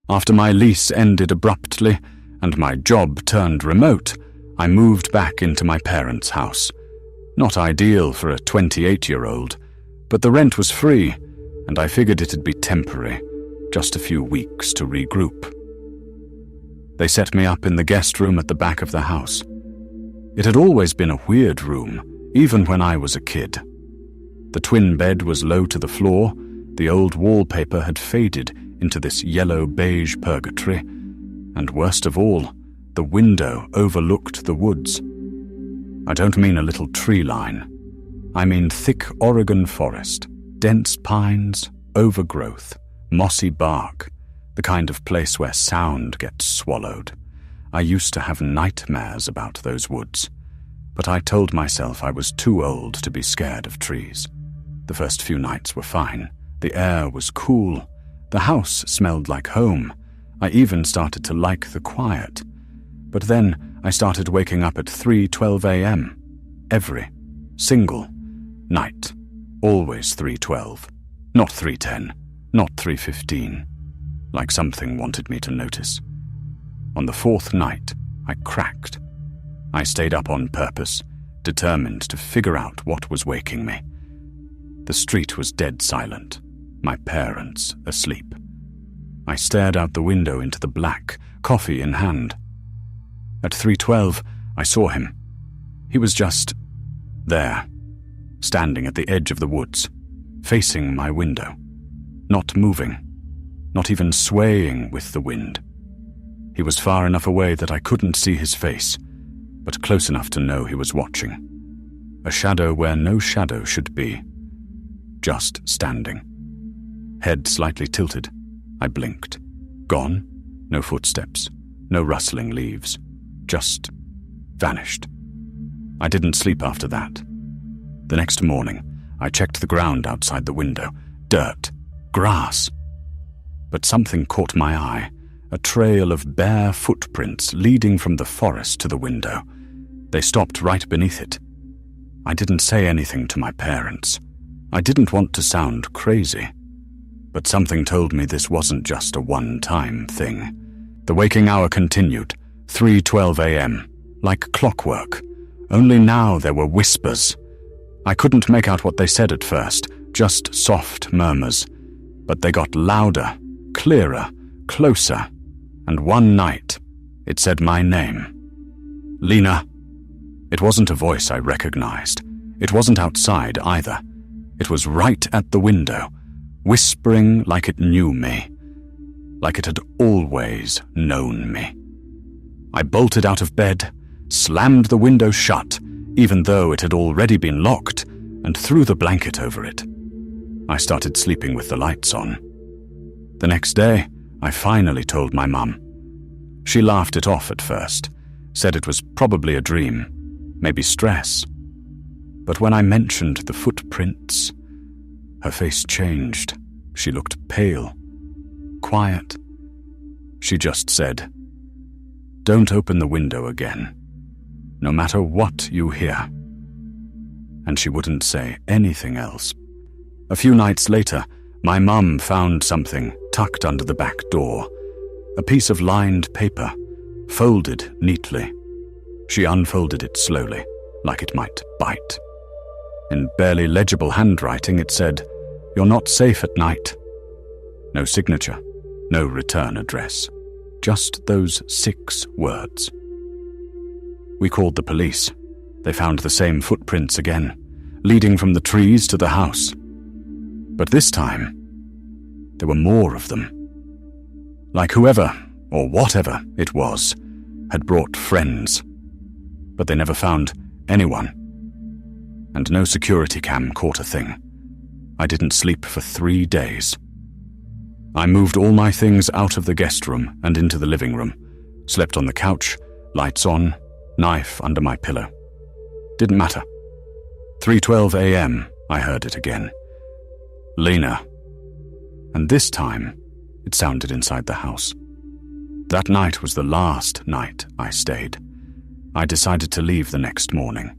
After my lease ended abruptly and my job turned remote, I moved back into my parents' house. Not ideal for a 28-year-old, but the rent was free, and I figured it'd be temporary, just a few weeks to regroup. They set me up in the guest room at the back of the house. It had always been a weird room, even when I was a kid. The twin bed was low to the floor, the old wallpaper had faded into this yellow-beige purgatory, and worst of all, the window overlooked the woods. I don't mean a little tree line. I mean thick Oregon forest, dense pines, overgrowth, mossy bark, the kind of place where sound gets swallowed. I used to have nightmares about those woods, but I told myself I was too old to be scared of trees. The first few nights were fine. The air was cool. The house smelled like home. I even started to like the quiet. But then I started waking up at 3:12 a.m. every single night. Always 3:12. Not 3:10. Not 3:15. Like something wanted me to notice. On the fourth night, I cracked. I stayed up on purpose, determined to figure out what was waking me. The street was dead silent, my parents asleep. I stared out the window into the black, coffee in hand. At 3:12, I saw him. He was just there, standing at the edge of the woods, facing my window, not moving, not even swaying with the wind. He was far enough away that I couldn't see his face, but close enough to know he was watching. A shadow where no shadow should be. Just standing. Head slightly tilted. I blinked. Gone. No footsteps. No rustling leaves. Just vanished. I didn't sleep after that. The next morning, I checked the ground outside the window. Dirt. Grass. But something caught my eye. A trail of bare footprints leading from the forest to the window. They stopped right beneath it. I didn't say anything to my parents. I didn't want to sound crazy. But something told me this wasn't just a one-time thing. The waking hour continued, 3:12 a.m., like clockwork. Only now there were whispers. I couldn't make out what they said at first, just soft murmurs. But they got louder, clearer, closer. And one night, it said my name. Lena. It wasn't a voice I recognized. It wasn't outside either. It was right at the window, whispering like it knew me, like it had always known me. I bolted out of bed, slammed the window shut, even though it had already been locked, and threw the blanket over it. I started sleeping with the lights on. The next day, I finally told my mum. She laughed it off at first, said it was probably a dream, maybe stress. But when I mentioned the footprints, her face changed. She looked pale, quiet. She just said, "Don't open the window again, no matter what you hear." And she wouldn't say anything else. A few nights later, my mum found something tucked under the back door, a piece of lined paper, folded neatly. She unfolded it slowly, like it might bite. In barely legible handwriting, it said, "You're not safe at night." No signature, no return address, just those 6 words. We called the police. They found the same footprints again, leading from the trees to the house. But this time, there were more of them. Like whoever, or whatever it was, had brought friends. But they never found anyone. And no security cam caught a thing. I didn't sleep for 3 days. I moved all my things out of the guest room and into the living room, slept on the couch, lights on, knife under my pillow. Didn't matter. 3:12 a.m., I heard it again. Lena. And this time, it sounded inside the house. That night was the last night I stayed. I decided to leave the next morning.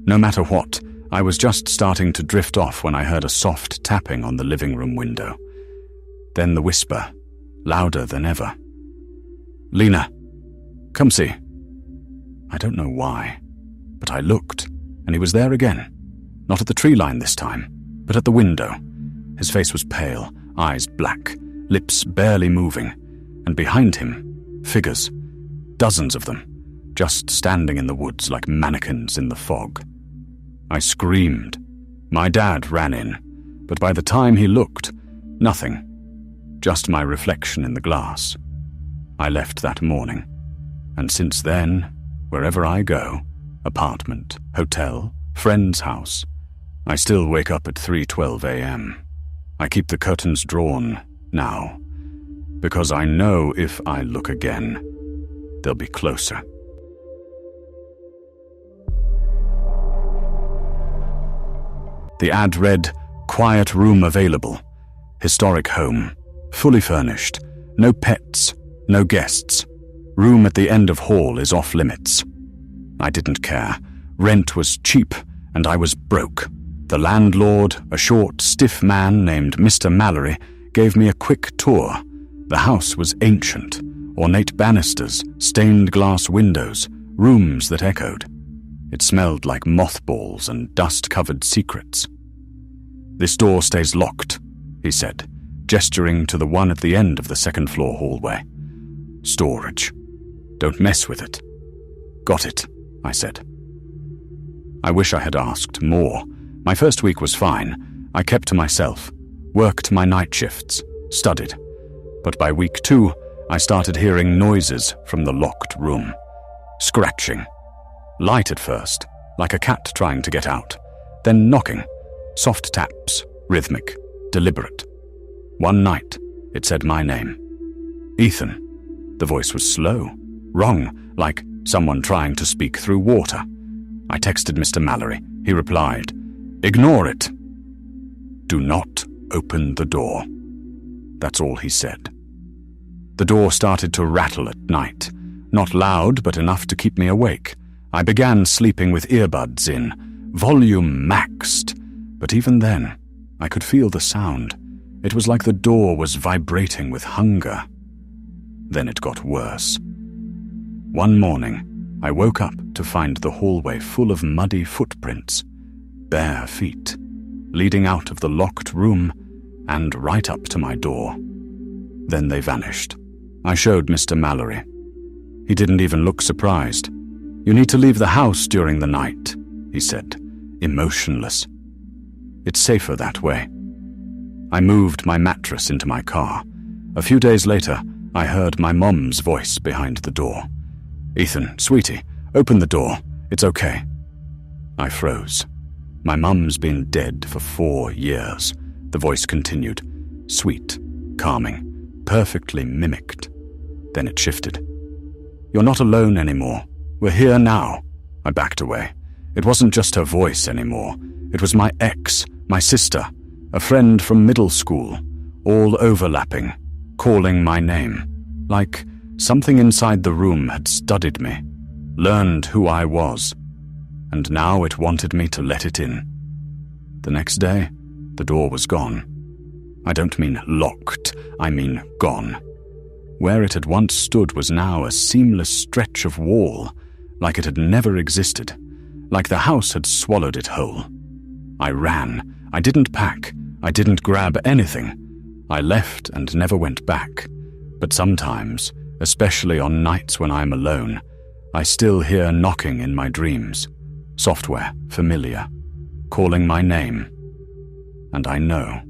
No matter what, I was just starting to drift off when I heard a soft tapping on the living room window. Then the whisper, louder than ever. "Lena, come see." I don't know why, but I looked, and he was there again. Not at the tree line this time, but at the window. His face was pale, eyes black, lips barely moving, and behind him, figures, dozens of them, just standing in the woods like mannequins in the fog. I screamed. My dad ran in, but by the time he looked, nothing, just my reflection in the glass. I left that morning, and since then, wherever I go, apartment, hotel, friend's house, I still wake up at 3:12 a.m. I keep the curtains drawn now, because I know if I look again, they'll be closer. The ad read, "Quiet room available. Historic home. Fully furnished. No pets. No guests. Room at the end of hall is off limits." I didn't care. Rent was cheap, and I was broke. The landlord, a short, stiff man named Mr. Mallory, gave me a quick tour. The house was ancient. Ornate banisters, stained glass windows, rooms that echoed. It smelled like mothballs and dust-covered secrets. "This door stays locked," he said, gesturing to the one at the end of the second-floor hallway. "Storage. Don't mess with it." "Got it," I said. I wish I had asked more. My first week was fine. I kept to myself, worked my night shifts, studied. But by week 2, I started hearing noises from the locked room. Scratching. Light at first, like a cat trying to get out. Then knocking. Soft taps, rhythmic, deliberate. One night, it said my name. "Ethan." The voice was slow, wrong, like someone trying to speak through water. I texted Mr. Mallory. He replied, "Ignore it. Do not open the door." That's all he said. The door started to rattle at night. Not loud, but enough to keep me awake. I began sleeping with earbuds in, volume maxed. But even then, I could feel the sound. It was like the door was vibrating with hunger. Then it got worse. One morning, I woke up to find the hallway full of muddy footprints, bare feet, leading out of the locked room and right up to my door. Then they vanished. I showed Mr. Mallory. He didn't even look surprised. "You need to leave the house during the night," he said, emotionless. "It's safer that way." I moved my mattress into my car. A few days later, I heard my mom's voice behind the door. "Ethan, sweetie, open the door. It's okay." I froze. My mum's been dead for 4 years. The voice continued, sweet, calming, perfectly mimicked. Then it shifted. "You're not alone anymore. We're here now." I backed away. It wasn't just her voice anymore. It was my ex, my sister, a friend from middle school, all overlapping, calling my name, like something inside the room had studied me, learned who I was, and now it wanted me to let it in. The next day, the door was gone. I don't mean locked, I mean gone. Where it had once stood was now a seamless stretch of wall, like it had never existed, like the house had swallowed it whole. I ran. I didn't pack. I didn't grab anything. I left and never went back. But sometimes, especially on nights when I'm alone, I still hear knocking in my dreams. Software, familiar, calling my name. And I know.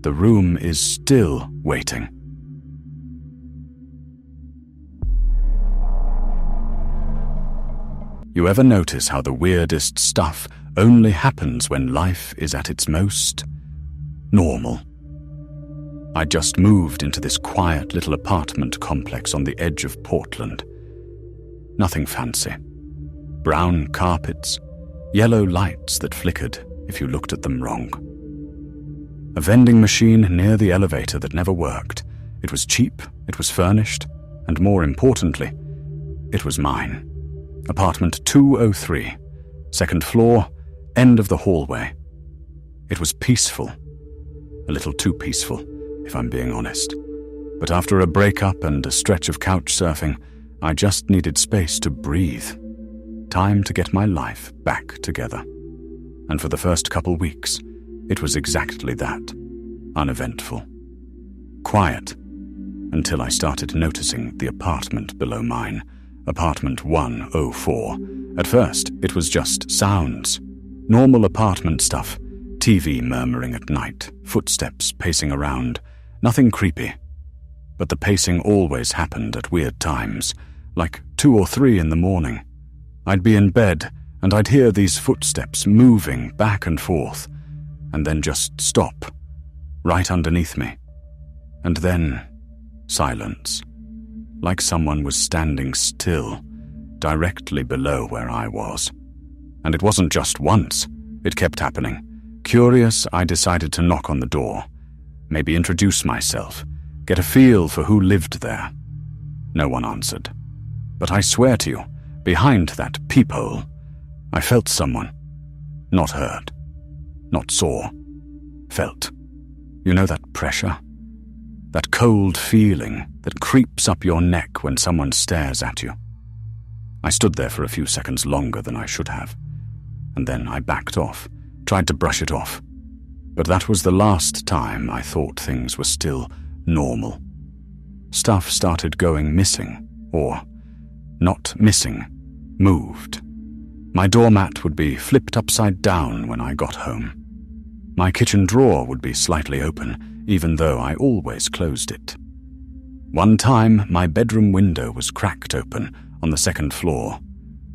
The room is still waiting. You ever notice how the weirdest stuff only happens when life is at its most normal? I just moved into this quiet little apartment complex on the edge of Portland. Nothing fancy. Brown carpets, yellow lights that flickered if you looked at them wrong. A vending machine near the elevator that never worked. It was cheap, it was furnished, and more importantly, it was mine. Apartment 203, second floor, end of the hallway. It was peaceful. A little too peaceful, if I'm being honest. But after a breakup and a stretch of couch surfing, I just needed space to breathe. Time to get my life back together. And for the first couple weeks, it was exactly that. Uneventful. Quiet. Until I started noticing the apartment below mine, apartment 104. At first, it was just sounds. Normal apartment stuff. TV murmuring at night, footsteps pacing around. Nothing creepy. But the pacing always happened at weird times, like 2 or 3 in the morning. I'd be in bed, and I'd hear these footsteps moving back and forth, and then just stop, right underneath me. And then silence, like someone was standing still, directly below where I was. And it wasn't just once, it kept happening. Curious, I decided to knock on the door, maybe introduce myself, get a feel for who lived there. No one answered. But I swear to you, behind that peephole, I felt someone. Not heard. Not saw. Felt. You know that pressure? That cold feeling that creeps up your neck when someone stares at you. I stood there for a few seconds longer than I should have, and then I backed off, tried to brush it off. But that was the last time I thought things were still normal. Stuff started going missing, or not missing, moved. My doormat would be flipped upside down when I got home. My kitchen drawer would be slightly open, even though I always closed it. One time, my bedroom window was cracked open on the 2nd floor.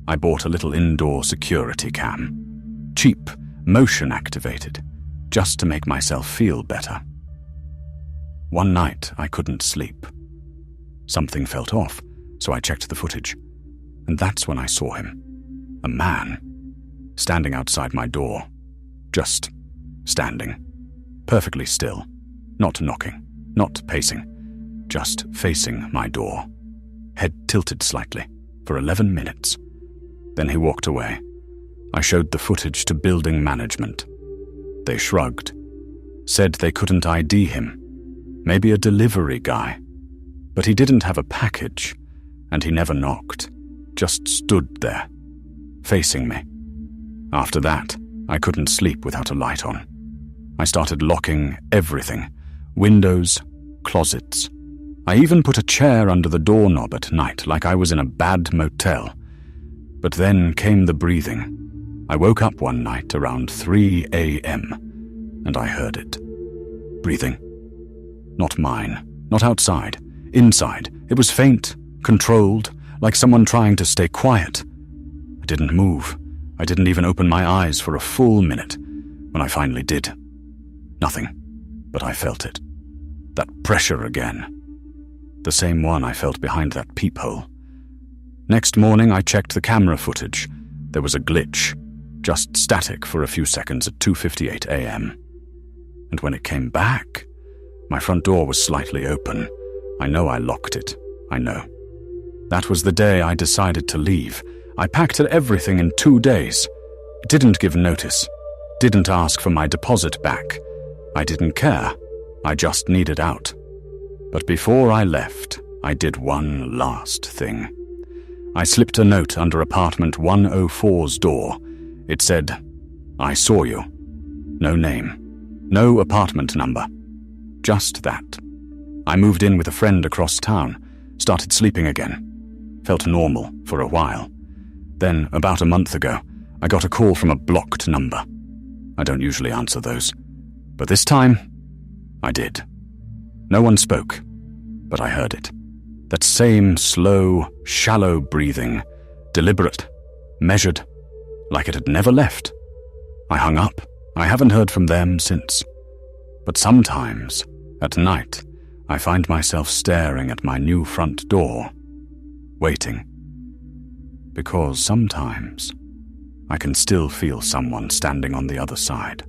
I bought a little indoor security cam. Cheap, motion activated, just to make myself feel better. One night, I couldn't sleep. Something felt off, so I checked the footage. And that's when I saw him. A man. Standing outside my door. Just standing. Perfectly still. Not knocking. Not pacing. Just facing my door. Head tilted slightly. For 11 minutes. Then he walked away. I showed the footage to building management. They shrugged. Said they couldn't ID him. Maybe a delivery guy. But he didn't have a package, and he never knocked. Just stood there, facing me. After that, I couldn't sleep without a light on. I started locking everything. Windows, closets. I even put a chair under the doorknob at night like I was in a bad motel. But then came the breathing. I woke up one night around 3 a.m. and I heard it. Breathing. Not mine. Not outside. Inside. It was faint, controlled, like someone trying to stay quiet. I didn't move. I didn't even open my eyes for a full minute. When I finally did. Nothing. But I felt it. That pressure again. The same one I felt behind that peephole. Next morning, I checked the camera footage. There was a glitch. Just static for a few seconds at 2:58 a.m. And when it came back, my front door was slightly open. I know I locked it. I know. That was the day I decided to leave. I packed everything in 2 days. Didn't give notice. Didn't ask for my deposit back. I didn't care. I just needed out. But before I left, I did one last thing. I slipped a note under apartment 104's door. It said, "I saw you." No name. No apartment number. Just that. I moved in with a friend across town, started sleeping again. Felt normal for a while. Then, about a month ago, I got a call from a blocked number. I don't usually answer those. But this time, I did. No one spoke, but I heard it. That same slow, shallow breathing, deliberate, measured, like it had never left. I hung up. I haven't heard from them since. But sometimes, at night, I find myself staring at my new front door, waiting. Because sometimes, I can still feel someone standing on the other side.